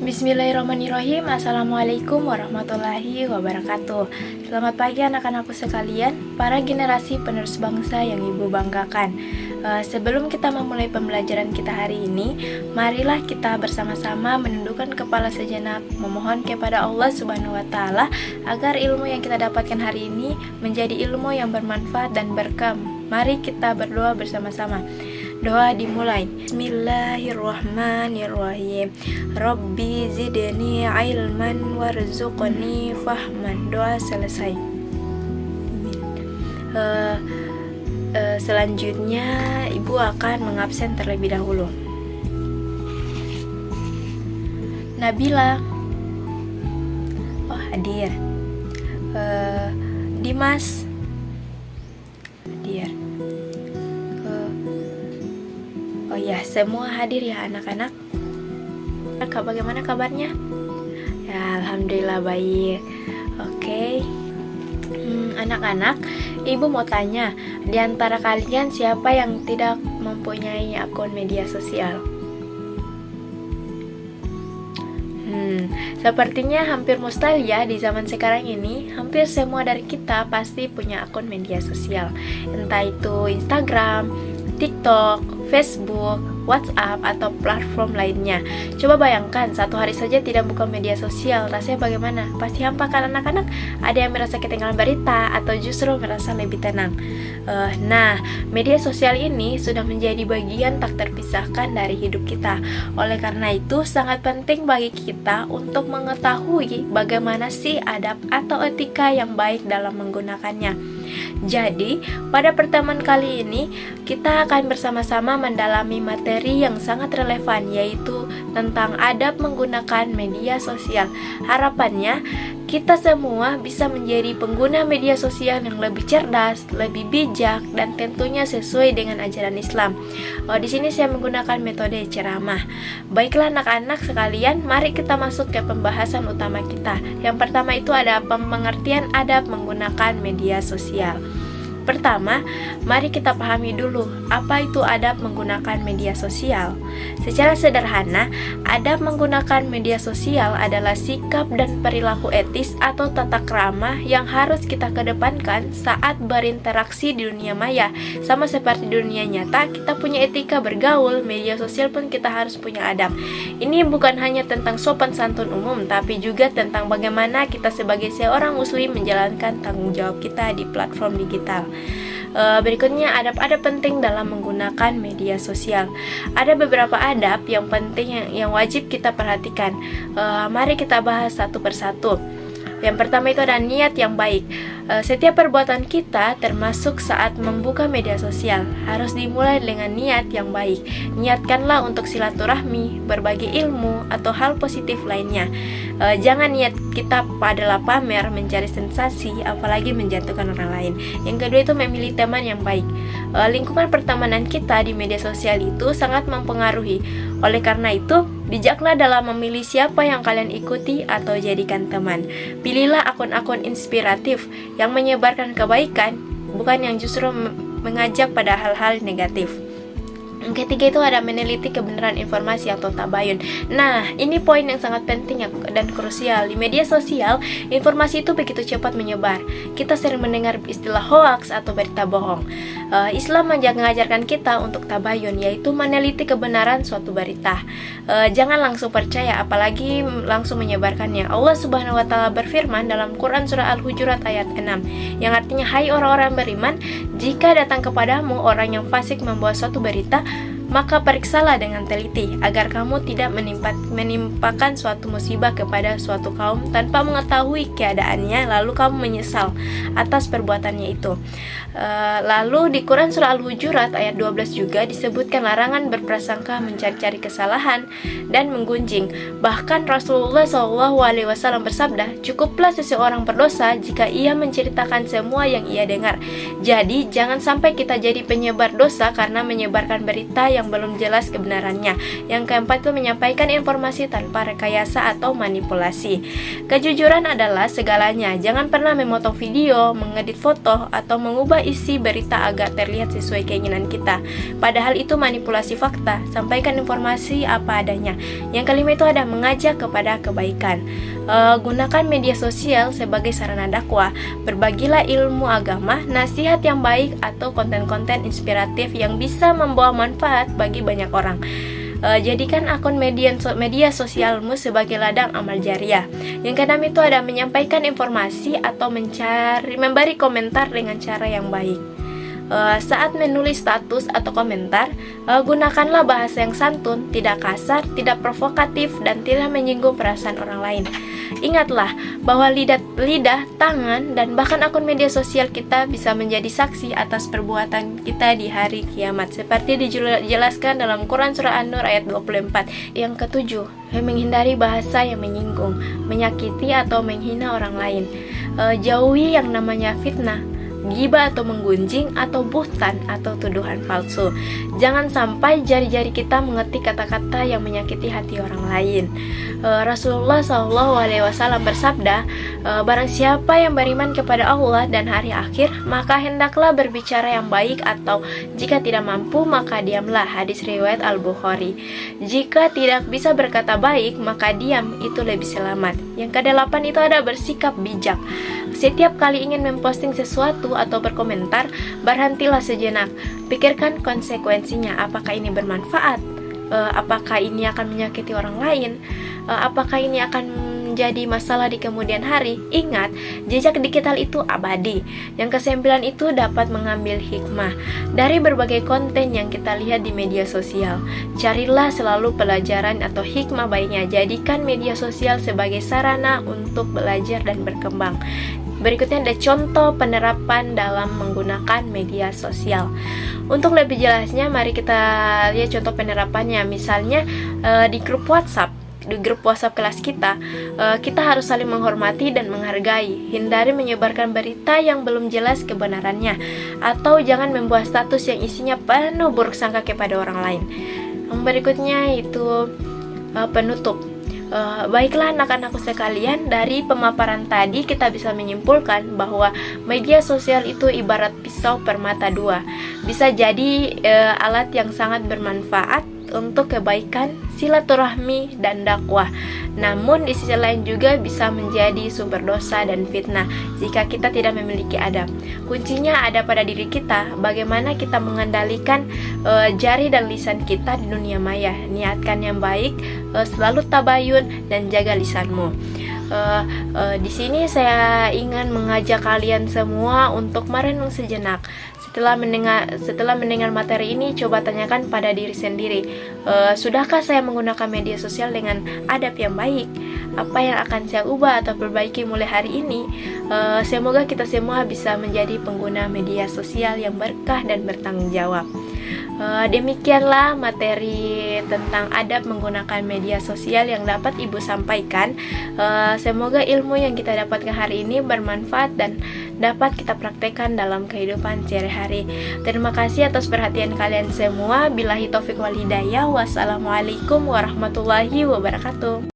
Bismillahirrahmanirrahim. Assalamualaikum warahmatullahi wabarakatuh. Selamat pagi anak-anakku sekalian, para generasi penerus bangsa yang ibu banggakan. Sebelum kita memulai pembelajaran kita hari ini, marilah kita bersama-sama menundukkan kepala sejenak, memohon kepada Allah Subhanahu wa Ta'ala agar ilmu yang kita dapatkan hari ini menjadi ilmu yang bermanfaat dan berkah. Mari kita berdoa bersama-sama. Doa dimulai. Bismillahirrahmanirrahim. Rabbi zidni ilman warzuqni fahman. Doa selesai. Selanjutnya ibu akan mengabsen terlebih dahulu. Nabila. Oh, hadir. Dimas. Hadir. Oh ya, semua hadir ya anak-anak. Bagaimana kabarnya? Ya, alhamdulillah baik. Oke. Anak-anak, ibu mau tanya, di antara kalian siapa yang tidak mempunyai akun media sosial? Sepertinya hampir mustahil ya di zaman sekarang ini. Hampir semua dari kita pasti punya akun media sosial, entah itu Instagram, TikTok, Facebook, WhatsApp, atau platform lainnya. Coba bayangkan, satu hari saja tidak buka media sosial, rasanya bagaimana? Pasti hampa kan anak-anak? Ada yang merasa ketinggalan berita, atau justru merasa lebih tenang. Nah, media sosial ini sudah menjadi bagian tak terpisahkan dari hidup kita. Oleh karena itu, sangat penting bagi kita untuk mengetahui bagaimana sih adab atau etika yang baik dalam menggunakannya. Jadi, pada pertemuan kali ini, kita akan bersama-sama mendalami materi yang sangat relevan, yaitu tentang adab menggunakan media sosial. Harapannya, kita semua bisa menjadi pengguna media sosial yang lebih cerdas, lebih bijak, dan tentunya sesuai dengan ajaran Islam. Di sini saya menggunakan metode ceramah. Baiklah anak-anak sekalian, mari kita masuk ke pembahasan utama kita. Yang pertama itu ada pengertian adab menggunakan media sosial. Pertama, mari kita pahami dulu apa itu adab menggunakan media sosial. Secara sederhana, adab menggunakan media sosial adalah sikap dan perilaku etis atau tata krama yang harus kita kedepankan saat berinteraksi di dunia maya. Sama seperti dunia nyata, kita punya etika bergaul, media sosial pun kita harus punya adab. Ini bukan hanya tentang sopan santun umum, tapi juga tentang bagaimana kita sebagai seorang muslim menjalankan tanggung jawab kita di platform digital. Berikutnya, adab-adab penting dalam menggunakan media sosial. Ada beberapa adab yang penting yang wajib kita perhatikan. Mari kita bahas satu persatu. Yang pertama itu ada niat yang baik. Setiap perbuatan kita, termasuk saat membuka media sosial, harus dimulai dengan niat yang baik. Niatkanlah untuk silaturahmi, berbagi ilmu, atau hal positif lainnya. Jangan niat kita adalah pamer, mencari sensasi, apalagi menjatuhkan orang lain. Yang kedua itu memilih teman yang baik. Lingkungan pertemanan kita di media sosial itu sangat mempengaruhi. Oleh karena itu, bijaklah dalam memilih siapa yang kalian ikuti atau jadikan teman. Pilihlah akun-akun inspiratif yang menyebarkan kebaikan, bukan yang justru mengajak pada hal-hal negatif. Yang ketiga itu ada meneliti kebenaran informasi atau tabayun. Nah, ini poin yang sangat penting dan krusial. Di media sosial, informasi itu begitu cepat menyebar. Kita sering mendengar istilah hoax atau berita bohong. Islam mengajarkan kita untuk tabayun, yaitu meneliti kebenaran suatu berita. Jangan langsung percaya, apalagi langsung menyebarkannya. Allah Subhanahu wa Ta'ala berfirman dalam Quran surah Al-Hujurat ayat 6, yang artinya, hai orang-orang beriman, jika datang kepadamu orang yang fasik membawa suatu berita, maka periksalah dengan teliti agar kamu tidak menimpakan suatu musibah kepada suatu kaum tanpa mengetahui keadaannya, lalu kamu menyesal atas perbuatannya itu. Lalu di Quran surah Al-Hujurat ayat 12 juga disebutkan larangan berprasangka, mencari-cari kesalahan, dan menggunjing. Bahkan Rasulullah SAW bersabda, cukuplah seseorang berdosa jika ia menceritakan semua yang ia dengar. Jadi jangan sampai kita jadi penyebar dosa karena menyebarkan berita yang belum jelas kebenarannya. Yang keempat itu menyampaikan informasi tanpa rekayasa atau manipulasi. Kejujuran adalah segalanya. Jangan pernah memotong video, mengedit foto, atau mengubah isi berita agar terlihat sesuai keinginan kita. Padahal itu manipulasi fakta. Sampaikan informasi apa adanya. Yang kelima itu ada mengajak kepada kebaikan. Gunakan media sosial sebagai sarana dakwah. Berbagilah ilmu agama, nasihat yang baik, atau konten-konten inspiratif yang bisa membawa manfaat bagi banyak orang. Jadikan akun media sosialmu sebagai ladang amal jariah. Yang keenam itu ada menyampaikan informasi atau memberi komentar dengan cara yang baik. Saat menulis status atau komentar, gunakanlah bahasa yang santun, tidak kasar, tidak provokatif, dan tidak menyinggung perasaan orang lain. Ingatlah bahwa lidah, tangan, dan bahkan akun media sosial kita bisa menjadi saksi atas perbuatan kita di hari kiamat, seperti dijelaskan dalam Quran Surah An-Nur ayat 24. Yang ketujuh, menghindari bahasa yang menyinggung, menyakiti, atau menghina orang lain. Jauhi yang namanya fitnah, ghibah atau menggunjing, atau buhtan atau tuduhan palsu. Jangan sampai jari-jari kita mengetik kata-kata yang menyakiti hati orang lain. Rasulullah SAW bersabda, barang siapa yang beriman kepada Allah dan hari akhir, maka hendaklah berbicara yang baik, atau jika tidak mampu maka diamlah. Hadis riwayat Al-Bukhari. Jika tidak bisa berkata baik, maka diam, itu lebih selamat. Yang kedelapan itu ada bersikap bijak. Setiap kali ingin memposting sesuatu atau berkomentar, berhentilah sejenak. Pikirkan konsekuensinya. Apakah ini bermanfaat? Apakah ini akan menyakiti orang lain? Apakah ini akan menjadi masalah di kemudian hari? Ingat, jejak digital itu abadi. Yang kesembilan itu dapat mengambil hikmah dari berbagai konten yang kita lihat di media sosial. Carilah selalu pelajaran atau hikmah baiknya. Jadikan media sosial sebagai sarana untuk belajar dan berkembang. Berikutnya ada contoh penerapan dalam menggunakan media sosial. Untuk lebih jelasnya, mari kita lihat contoh penerapannya. Misalnya di grup WhatsApp kelas kita, kita harus saling menghormati dan menghargai. Hindari menyebarkan berita yang belum jelas kebenarannya, atau jangan membuat status yang isinya penuh buruk sangka kepada orang lain. Yang berikutnya itu penutup. Baiklah anak-anakku sekalian, dari pemaparan tadi kita bisa menyimpulkan bahwa media sosial itu ibarat pisau bermata dua. Bisa jadi alat yang sangat bermanfaat untuk kebaikan, silaturahmi, dan dakwah. Namun di sisi lain juga bisa menjadi sumber dosa dan fitnah jika kita tidak memiliki adab. Kuncinya ada pada diri kita, bagaimana kita mengendalikan jari dan lisan kita di dunia maya. Niatkan yang baik, selalu tabayun, dan jaga lisanmu. Di sini saya ingin mengajak kalian semua untuk merenung sejenak. Setelah mendengar materi ini, coba tanyakan pada diri sendiri, sudahkah saya menggunakan media sosial dengan adab yang baik? Apa yang akan saya ubah atau perbaiki mulai hari ini? Semoga kita semua bisa menjadi pengguna media sosial yang berkah dan bertanggung jawab. Demikianlah materi tentang adab menggunakan media sosial yang dapat Ibu sampaikan. Semoga ilmu yang kita dapatkan hari ini bermanfaat dan dapat kita praktekkan dalam kehidupan sehari-hari. Terima kasih atas perhatian kalian semua. Billahi taufik wal hidayah. Wassalamualaikum warahmatullahi wabarakatuh.